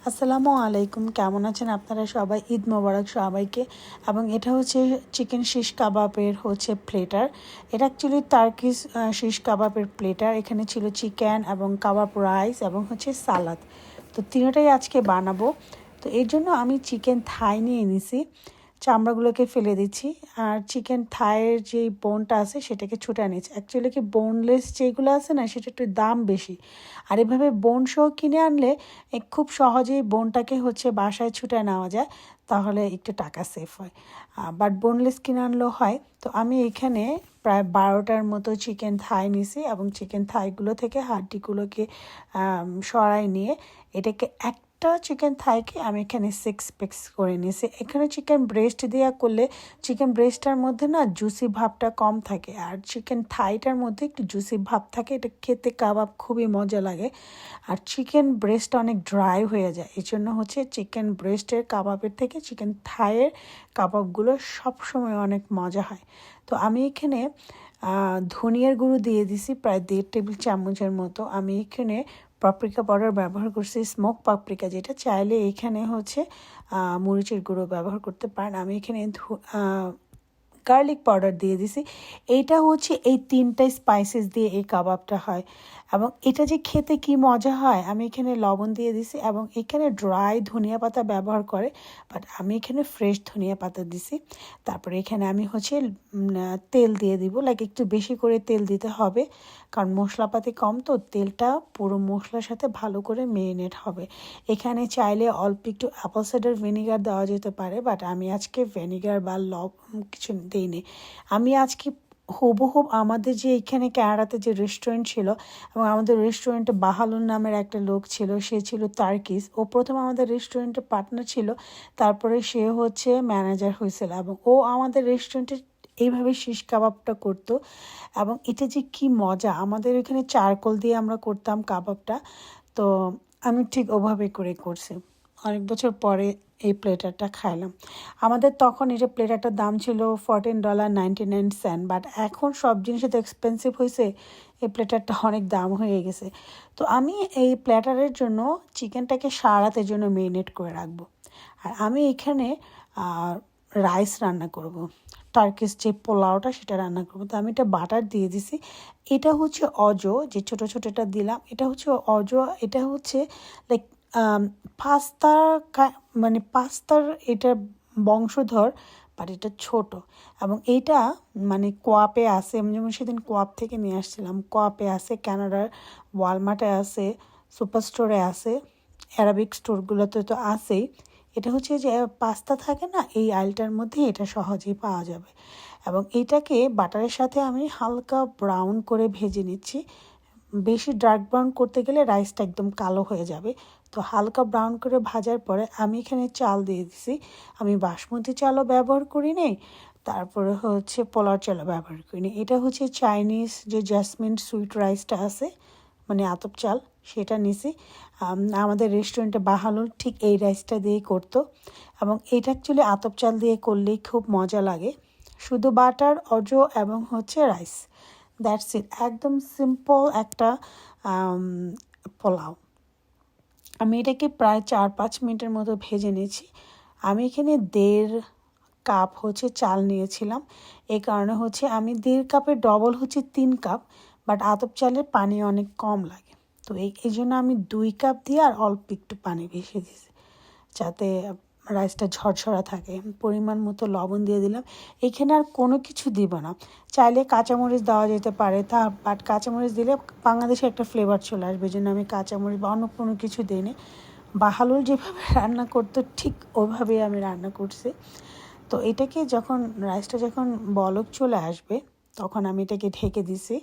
আসসালামু আলাইকুম, কেমন আছেন আপনারা সবাই? ঈদ মোবারক সবাইকে। এবং এটা হচ্ছে চিকেন শিশ কাবাবের প্লেটার। এটা অ্যাকচুয়ালি টার্কিশ শিশ কাবাবের প্লেটার। এখানে ছিল চিকেন এবং কাবাব রাইস এবং সালাদ। তো তিনটাই আজকে বানাবো। তো এর জন্য আমি চিকেন থাই নিয়ে নিছি, চামড়াগুলোকে ফেলে দিচ্ছি। আর চিকেন থাইয়ের যে বোনটা আছে সেটাকে ছুটে নিচ্ছি। অ্যাকচুয়ালি কি বোনলেস যেগুলো আছে না, সেটা একটু দাম বেশি। আর এভাবে বোন সহ কিনে আনলে খুব সহজেই বোনটাকে বাসায় ছুটে নেওয়া যায়, তাহলে একটু টাকা সেভ হয়। বাট বোনলেস কিনে আনলেও হয়। তো আমি এখানে প্রায় 12টার মতো চিকেন থাই নিছি এবং চিকেন থাইগুলো থেকে হাড্ডিগুলোকে সরাই নিয়ে এটাকে একটা চিকেন থাইকে আমি এখানে 6 পিস করে নিয়েছি। এখানে চিকেন ব্রেস্ট দেওয়া করলে চিকেন ব্রেস্টটার মধ্যে না জুসি ভাবটা কম থাকে, আর চিকেন থাইটার মধ্যে একটু জুসি ভাব থাকে। এটা খেতে কাবাব খুবই মজা লাগে। আর চিকেন ব্রেস্ট অনেক ড্রাই হয়ে যায়, এই জন্য চিকেন ব্রেস্টের কাবাবের থেকে চিকেন থাইয়ের কাবাবগুলো সবসময় অনেক মজা হয়। তো আমি এখানে ধনিয়ার গুঁড়ো দিয়ে দিছি প্রায় 1.5 টেবিল চামচের মতো। আমি এখানে পাপরিকা পাউডার ব্যবহার করছি, স্মোক পাপরিকা যেটা। চাইলে এখানে মরিচের গুঁড়ো ব্যবহার করতে পারেন। আমি এখানে গার্লিক পাউডার দিয়ে দিছি। এইটা এই 3টা স্পাইসেস দিয়ে এই কাবাবটা হয় এবং এটা যে খেতে কি মজা হয়। আমি এখানে লবণ দিয়ে দিছি এবং এখানে ড্রাই ধনিয়া পাতা ব্যবহার করে, বাট আমি এখানে ফ্রেশ ধনিয়া পাতা দিছি। তারপরে এখানে আমি তেল দিয়ে দিব, একটু বেশি করে তেল দিতে হবে, কারণ মশলাপাতি কম, তো তেলটা পুরো মশলার সাথে ভালো করে মেরিনেট হবে। এখানে চাইলে অল্প একটু অ্যাপল সাইডার ভিনেগার দেওয়া যেতে পারে, বাট আমি আজকে ভিনেগার বা কিছু দিইনি। আমি আজকে হুবহুব আমাদের যে এখানে কানাডাতে যে রেস্টুরেন্ট ছিল, এবং আমাদের রেস্টুরেন্টে বাহালুন নামের একটা লোক ছিল, সে ছিল টার্কিস। ও প্রথম আমাদের রেস্টুরেন্টে পার্টনার ছিল, তারপরে সে ম্যানেজার হয়েছিল এবং ও আমাদের রেস্টুরেন্টে এইভাবে শিশ কাবাবটা করতো। এবং এটা যে কি মজা, আমাদের এখানে চারকোল দিয়ে আমরা করতাম কাবাবটা। তো আমি ঠিক ওভাবে করে করছি। অনেক বছর পরে এই প্লেটারটা খাইলাম। আমাদের তখন এটা প্লেটারটার দাম ছিল $14.99, বাট এখন সব জিনিস তো এক্সপেন্সিভ হয়েছে, এই প্লেটারটা অনেক দাম হয়ে গেছে। তো আমি এই প্ল্যাটারের জন্য চিকেনটাকে সারা রাতের জন্য মেরিনেট করে রাখবো। আর আমি এখানে রাইস রান্না করব, টার্কিশ যে পোলাওটা সেটা রান্না করবো। তো আমি এটা বাটার দিয়ে দিছি। এটা অজ, যে ছোটো ছোটোটা দিলাম, এটা অজ। এটা লাইক পাস্তার, মানে পাস্তার এটা বংশধর, বাট এটা ছোট। এবং এইটা মানে কোয়াপে আছে, আমি যেমন সেদিন কোয়াপ থেকে নিয়ে আসছিলাম। কোয়াপে আছে, কানাডার ওয়ালমার্টে আছে, সুপার স্টোরে আছে, অ্যারাবিক স্টোরগুলোতে তো আছেই। এটা যে পাস্তা থাকে না, এই আইলটার মধ্যে এটা সহজেই পাওয়া যাবে। এবং এইটাকে বাটারের সাথে আমি হালকা ব্রাউন করে ভেজে নিচ্ছি। বেশি ডার্ক ব্রাউন করতে গেলে রাইসটা একদম কালো হয়ে যাবে। তো হালকা ব্রাউন করে ভাজার পরে আমি এখানে চাল দিয়ে দিছি। আমি বাসমতি চালও ব্যবহার করি নি, তারপরে পোলাও চালও ব্যবহার করি নি। এটা চাইনিজ যে জাসমিন সুইট রাইসটা আছে, মানে আতপ চাল, সেটা নিছি। আমাদের রেস্টুরেন্টে বাহালুল ঠিক এই রাইসটা দিয়েই করতো, এবং এটা অ্যাকচুয়ালি আতপ চাল দিয়ে করলেই খুব মজা লাগে। শুধু বাটার, অজ এবং রাইস, দ্যাটস ইট। একদম সিম্পল একটা পোলাও। আমি এটাকে প্রায় 4-5 মিনিটের মতো ভেজে নিয়েছি। আমি এখানে 1.5 কাপ চাল নিয়েছিলাম। এই কারণে আমি 1.5 কাপের ডবল 3 কাপ, বাট আতপ চালের পানি অনেক কম লাগে। তো এই জন্য আমি 2 কাপ দিয়ে আর অল্প একটু পানি বেশি দিয়েছি, যাতে রাইসটা ঝরঝরা থাকে। পরিমাণ মতো লবণ দিয়ে দিলাম। এখানে আর কোনো কিছু দিব না। চাইলে কাঁচামরিচ দেওয়া যেতে পারে, বাট কাঁচামরিচ দিলে বাংলাদেশে একটা ফ্লেভার চলে আসবে, এই জন্য আমি কাঁচামরিচ বা অন্য কোনো কিছু দিইনি। বাহালুল যেভাবে রান্না করতো ঠিক ওইভাবেই আমি রান্না করছি। তো এটাকে রাইসটা যখন বলক চলে আসবে, তখন আমি এটাকে ঢেকে দিছি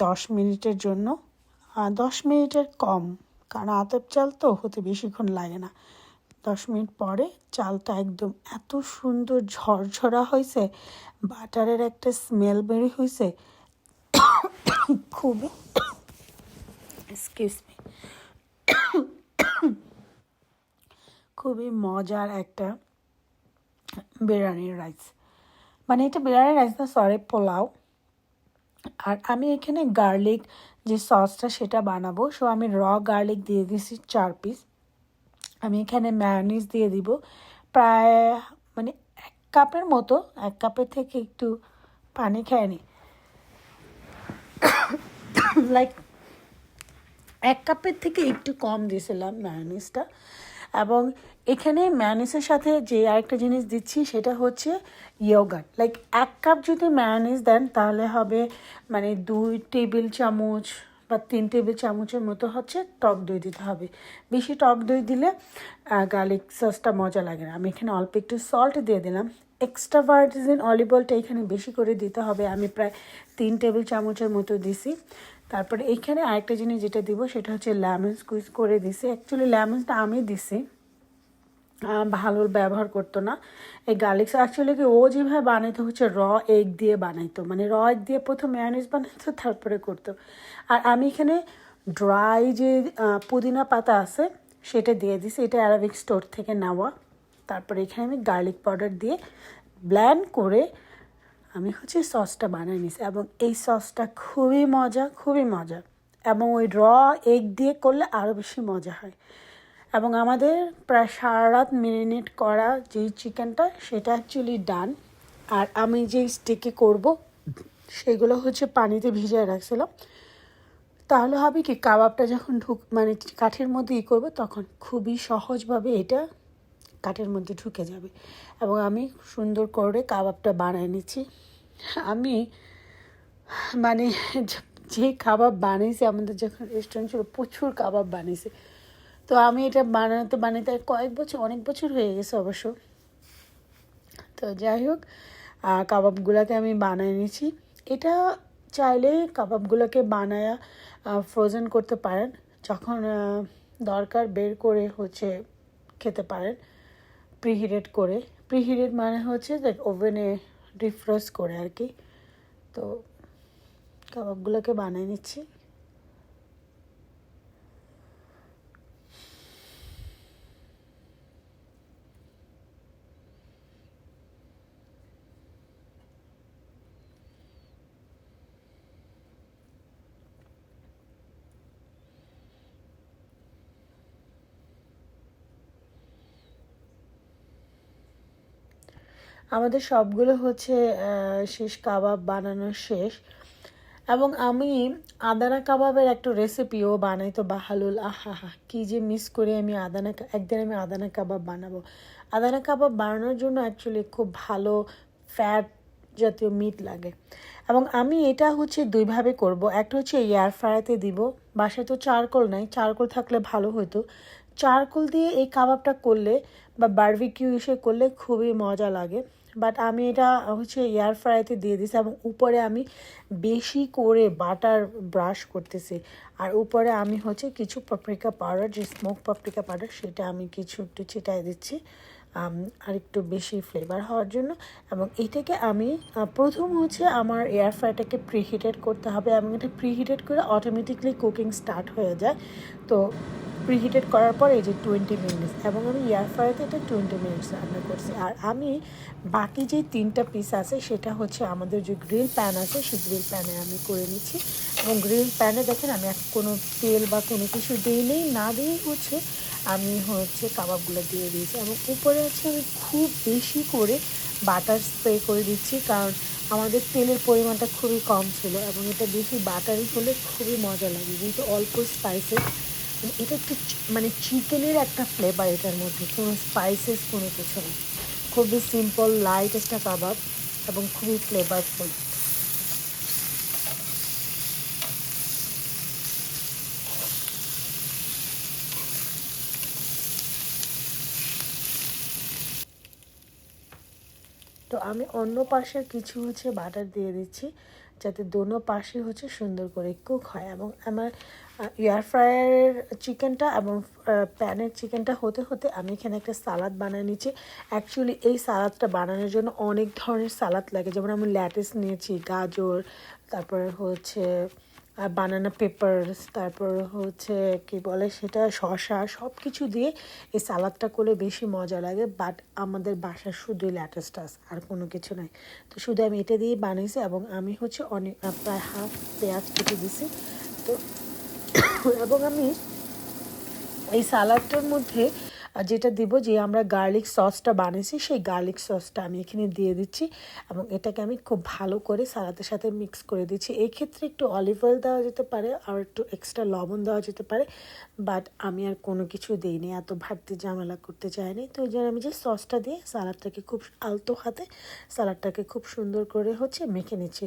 10 মিনিটের জন্য। 10 মিনিটের কম, কারণ আতপ চাল তো হতে বেশিক্ষণ লাগে না। 10 মিনিট পরে চালটা একদম এত সুন্দর ঝরঝরা হয়েছে, বাটারের একটা স্মেল বের হয়েছে, খুবই এক্সকিউজ মি, খুবই মজার একটা বিরিয়ানির রাইস। মানে এটা বিরিয়ানি রাইস না, সরি, পোলাও। আর আমি এখানে গার্লিক যে সসটা সেটা বানাবো, সো আমি গার্লিক দিয়ে দিয়েছি 4 পিস। আমি এখানে ম্যায়োনিজ দিয়ে দিব প্রায় মানে 1 কাপের মতো, 1 কাপের থেকে একটু পানি খেয়ে নি, লাইক 1 কাপের থেকে একটু কম দিয়েছিলাম ম্যায়োনিজটা। এবং এখানে ম্যায়োনিজের সাথে যে আরেকটা জিনিস দিচ্ছি সেটা হচ্ছে ইয়োগার্ট। লাইক 1 কাপ যদি ম্যায়োনিজ দেন তাহলে হবে মানে 2 টেবিল চামচ বা 3 টেবিল চামচের মতো হচ্ছে টক দই দিতে হবে। বেশি টক দই দিলে গার্লিক সসটা মজা লাগে না। আমি এখানে অল্প একটু সল্ট দিয়ে দিলাম। এক্সট্রা ভার্জিন অলিভ অয়েলটা এখানে বেশি করে দিতে হবে, আমি প্রায় 3 টেবিল চামচের মতো দিছি। তারপরে এইখানে আরেকটা জিনিস যেটা দিব সেটা হচ্ছে লেমন স্কুইজ করে দিছি। অ্যাকচুয়ালি লেমনটা আমি দিছি, ভালো ব্যবহার করতো না এই গার্লিক। অ্যাকচুয়ালি কি ও যেভাবে বানাইতো হচ্ছে এগ দিয়ে বানাইতো, মানে এগ দিয়ে প্রথম ম্যায়োনিজ বানাইতো তারপরে করতো। আর আমি এখানে ড্রাই যে পুদিনা পাতা আছে সেটা দিয়ে দিছি, এটা অ্যারাবিক স্টোর থেকে নেওয়া। তারপরে এখানে আমি গার্লিক পাউডার দিয়ে ব্লেন্ড করে আমি হচ্ছে সসটা বানিয়ে নিছি। এবং এই সসটা খুবই মজা, খুবই মজা। এবং ওই এগ দিয়ে করলে আরও বেশি মজা হয়। এবং আমাদের প্রায় সারা রাত মেরিনেট করা যেই চিকেনটা সেটা অ্যাকচুয়ালি ডান। আর আমি যেই স্টিকে করব সেগুলো হচ্ছে পানিতে ভিজিয়ে রাখছিলাম। তাহলে হবে কি কাবাবটা যখন মানে কাঠের মধ্যে করবো তখন খুবই সহজভাবে এটা কাঠের মধ্যে ঢুকে যাবে। এবং আমি সুন্দর করে কাবাবটা বানিয়ে নিচ্ছি। আমি মানে যে কাবাব বানিয়েছি, আমাদের যখন রেস্টুরেন্ট ছিল প্রচুর কাবাব বানিয়েছি। তো আমি এটা বানাতে অনেক বছর হয়ে গেছে অবশ্য। তো যাই হোক, কাবাবগুলোকে আমি বানিয়ে নিয়েছি। এটা চাইলে কাবাবগুলোকে বানায়া ফ্রোজেন করতে পারেন, যখন দরকার বের করে হচ্ছে খেতে পারেন প্রিহিটেড মানে হচ্ছে যে ওভেনে ডিফ্রোস্ট করে আর কি। তো কাবাবগুলোকে বানিয়ে নিচ্ছি। আমাদের সবগুলো হচ্ছে শিশ কাবাব বানানো শেষ। এবং আমি আদানা কাবাবের একটা রেসিপিও বানাই, তো বাহালুল আহা হা কী যে মিস করি আমি একদিন আমি আদানা কাবাব বানাবো। আদানা কাবাব বানানোর জন্য অ্যাকচুয়ালি খুব ভালো ফ্যাট জাতীয় মিট লাগে। এবং আমি এটা হচ্ছে দুইভাবে করব। একটা হচ্ছে এয়ার ফ্রায়ারতে দিব, বাসায় তো চারকোল নাই, চারকোল থাকলে ভালো হতো। চারকোল দিয়ে এই কাবাবটা করলে বা বারবিকিউ এসে করলে খুবই মজা লাগে। বাট আমি এটা হচ্ছে এয়ার ফ্রায়ারতে দিয়ে দিছি এবং উপরে আমি বেশি করে বাটার ব্রাশ করতেছি। আর উপরে আমি হচ্ছে কিছু পাপরিকা পাউডার, যে স্মোক পাপরিকা পাউডার, সেটা আমি কিছু একটু ছিটাই দিচ্ছি আর একটু বেশি ফ্লেভার হওয়ার জন্য। এবং এটাকে আমি প্রথম হচ্ছে আমার এয়ার ফ্রায়ারটাকে প্রিহিটেড করতে হবে এবং এটা প্রিহিটেড করে অটোমেটিকলি কুকিং স্টার্ট হয়ে যায়। তো প্রিহিটেড করার পর এই যে 20 মিনিটস, এবং আমি এয়ার ফ্রায়ারতে এটা 20 মিনিটস রান্না করছি। আর আমি বাকি যে 3টা পিস আছে সেটা হচ্ছে আমাদের যে গ্রিল প্যান আছে সেই গ্রিল প্যানে আমি করে নিচ্ছি। এবং গ্রিল প্যানে দেখেন আমি কোনো তেল বা কোনো কিছু দিই না দিয়েই হচ্ছে আমি হচ্ছে কাবাবগুলো দিয়ে দিয়েছি। এবং উপরে হচ্ছে আমি খুব বেশি করে বাটার স্প্রে করে দিচ্ছি, কারণ আমাদের তেলের পরিমাণটা খুবই কম ছিল এবং এটা বেশি বাটারি হলে খুবই মজা লাগে, কিন্তু অল্প স্পাইসেস। এটা একটু মানে চিকেনের একটা ফ্লেভার এটার মধ্যে, কোনো স্পাইসেস কোনো কিছু না, খুবই সিম্পল লাইট একটা কাবাব এবং খুবই ফ্লেভারফুল। তো আমি অন্য পাশের কিছু হচ্ছে বাটার দিয়ে দিচ্ছি যাতে দোনো পাশে হচ্ছে সুন্দর করে কুক হয়। এবং আমার এয়ার ফ্রায়ারের চিকেনটা এবং প্যানের চিকেনটা হতে হতে আমি এখানে একটা সালাদ বানিয়ে নিচ্ছি। অ্যাকচুয়ালি এই সালাদটা বানানোর জন্য অনেক ধরনের সালাদ লাগে, যেমন আমি ল্যাটিস নিয়েছি, গাজর, তারপরে হচ্ছে বানানা পেপারস, তারপর হচ্ছে কি বলে সেটা শসা, সব কিছু দিয়ে এই সালাদটা করলে বেশি মজা লাগে। বাট আমাদের বাসার শুধুই ল্যাটাসটা আর কোনো কিছু নাই, তো শুধু আমি এটা দিয়েই বানিয়েছি। এবং আমি হচ্ছে অনেক প্রায় হাফ পেঁয়াজ কেটে দিছি। তো এবং আমি এই সালাডটার মধ্যে আর যেটা দিব, যে আমরা গার্লিক সসটা বানিয়েছি সেই গার্লিক সসটা আমি এখানে দিয়ে দিচ্ছি এবং এটাকে আমি খুব ভালো করে সালাদের সাথে মিক্স করে দিচ্ছি। এই ক্ষেত্রে একটু অলিভ অয়েল দেওয়া যেতে পারে আর একটু এক্সট্রা লবণ দেওয়া যেতে পারে, বাট আমি আর কোনো কিছু দিইনি, এত ভাবতে ঝামেলা করতে চাইনি। তো ওই জন্য আমি যে সসটা দিয়ে সালাদটাকে খুব আলতো হাতে সালাদটাকে খুব সুন্দর করে মেখে নিচ্ছি।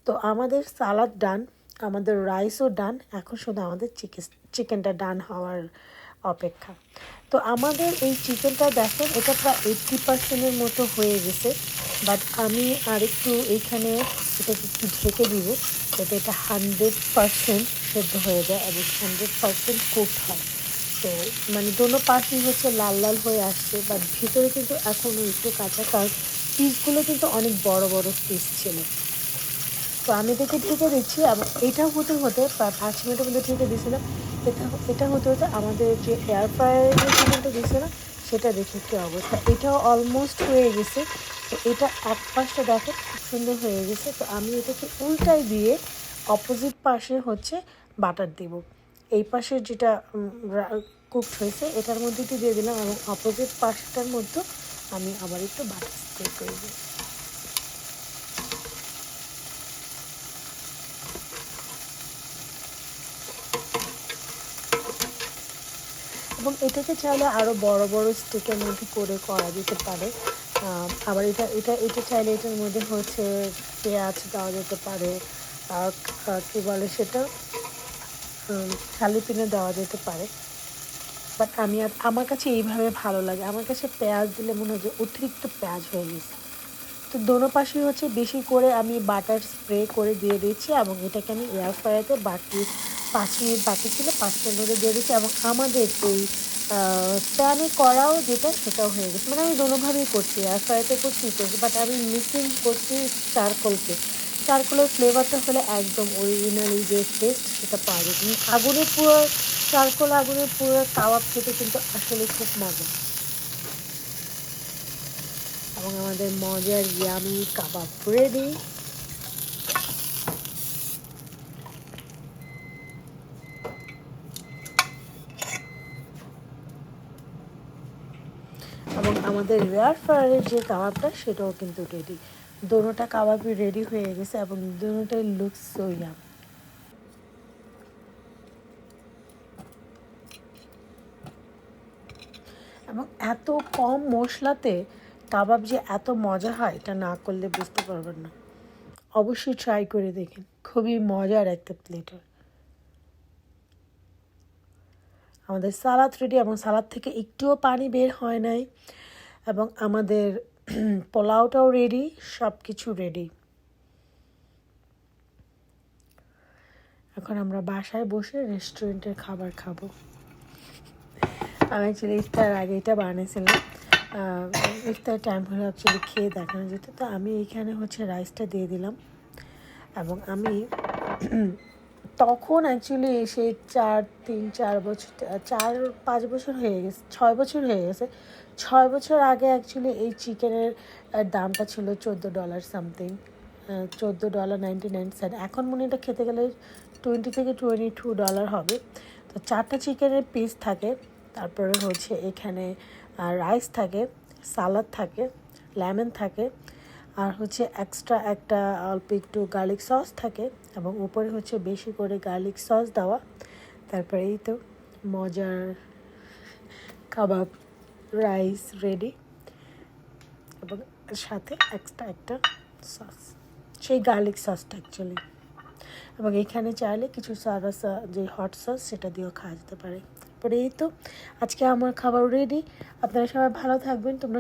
তো আমাদের সালাদ ডান, আমাদের রাইসও ডান, এখন শুধু আমাদের চিকেনটা ডান হওয়ার অপেক্ষা। তো আমাদের এই চিকেনটা দেখেন, এটা প্রায় 80% মতো হয়ে গেছে, বাট আমি আর একটু এইখানে এটাকে একটু ঢেকে দিব যাতে এটা 100% সেদ্ধ হয়ে যায় এবং 100% কুকড হয়। তো মানে দোনো পাশই লাল লাল হয়ে আসছে, বাট ভিতরে কিন্তু এখনও একটু কাঁচা, কারণ পিসগুলো কিন্তু অনেক বড় বড় পিস ছিল। তো আমি এটাকে ঢেকে দিচ্ছি এবং এটা হতে হতে প্রায় 5 মিনিটের মধ্যে ঢেকে দিয়েছিলাম। এটা হতে হতে আমাদের যে এয়ার ফ্রায়ারে যে চিকেনটা দিয়েছিলাম সেটা দেখে কী অবস্থা, এটাও অলমোস্ট হয়ে গেছে। তো এটা এক পাশটা দেখো খুব সুন্দর হয়ে গেছে। তো আমি এটাকে উল্টাই দিয়ে অপোজিট পাশে বাটার দিব। এই পাশে যেটা কুকড হয়েছে এটার মধ্যে একটু দিয়ে দিলাম এবং অপোজিট পাশটার মধ্যে আমি আবার একটু বাটার স্প্রে করে দিই। এবং এটাকে চাইলে আরও বড় বড় স্টিকের মধ্যে করে করা যেতে পারে। আবার এটা এটা এটা চাইলে এটার মধ্যে পেঁয়াজ দেওয়া যেতে পারে, কী বলে সেটা, হালিপিনো দেওয়া যেতে পারে। বাট আমার কাছে এইভাবে ভালো লাগে, আমার কাছে পেঁয়াজ দিলে মনে হয় যে অতিরিক্ত পেঁয়াজ হয়ে গেছে। তো দোনো পাশে বেশি করে আমি বাটার স্প্রে করে দিয়ে দিচ্ছি এবং এটাকে আমি এয়ার ফ্রায়ারে 5 মিনিট বাকি ছিল 5 মিনিট ধরে দিয়ে দিচ্ছি এবং আমাদের এই প্যানে করাও সেটাও হয়ে গেছে। মানে আমি দোনোভাবেই করছি, এয়ার ফ্রায়ারে করছি, বাট আমি মিক্সিং করছি চারকোলের ফ্লেভারটা হলে একদম অরিজিনালি যে টেস্ট সেটা পাওয়া যায়। আগুনের পুরো কাবাব খেতে কিন্তু আসলে খুব মজা। এবং আমাদের মজার ইয়ামি কাবাব রেডি। এবং আমাদের এয়ার ফ্রায়ারের যে কাবাবটা সেটাও কিন্তু রেডি। দোনোটা কাবাবই রেডি হয়ে গেছে এবং দোনোটাই লুকস সো ইয়াম। এবং এত কম মশলাতে কাবাব যে এত মজা হয় এটা না করলে বুঝতে পারবেন না। অবশ্যই ট্রাই করে দেখেন, খুবই মজার একটা প্লেটার। আমাদের সালাদ রেডি এবং সালাদ থেকে একটুও পানি বের হয় নাই এবং আমাদের পোলাওটাও রেডি, সব কিছু রেডি। এখন আমরা বাসায় বসে রেস্টুরেন্টের খাবার খাবো। আমি অ্যাকচুয়ালি ইফতার আগে এটা বানিয়েছিলাম, ইফতার টাইম হলে অ্যাকচুয়ালি খেয়ে দেখানো যেত। তো আমি এইখানে রাইসটা দিয়ে দিলাম এবং আমি তখন অ্যাকচুয়ালি এসে 4-5 বছর হয়ে গেছে, 6 বছর হয়ে গেছে। 6 বছর আগে অ্যাকচুয়ালি এই চিকেনের দামটা ছিল $14 সামথিং, $14.99। এখন মনে এটা খেতে গেলে $20 থেকে $22 হবে। তো 4টা চিকেনের পিস থাকে, তারপরে এখানে রাইস থাকে, সালাদ থাকে, লেমন থাকে, আর এক্সট্রা একটা অল্প একটু গার্লিক সস থাকে এবং উপরে বেশি করে গার্লিক সস দেওয়া। তারপরে এই তো মজার কাবাব রাইস রেডি এবং সাথে এক্সট্রা একটা সস, সেই গার্লিক সসটা অ্যাকচুয়ালি। এবং এখানে চাইলে কিছু যে হট সস সেটা দিয়েও খাওয়া যেতে পারে। তারপরে এই তো আজকে আমার খাবার রেডি। আপনারা সবাই ভালো থাকবেন। তোমরা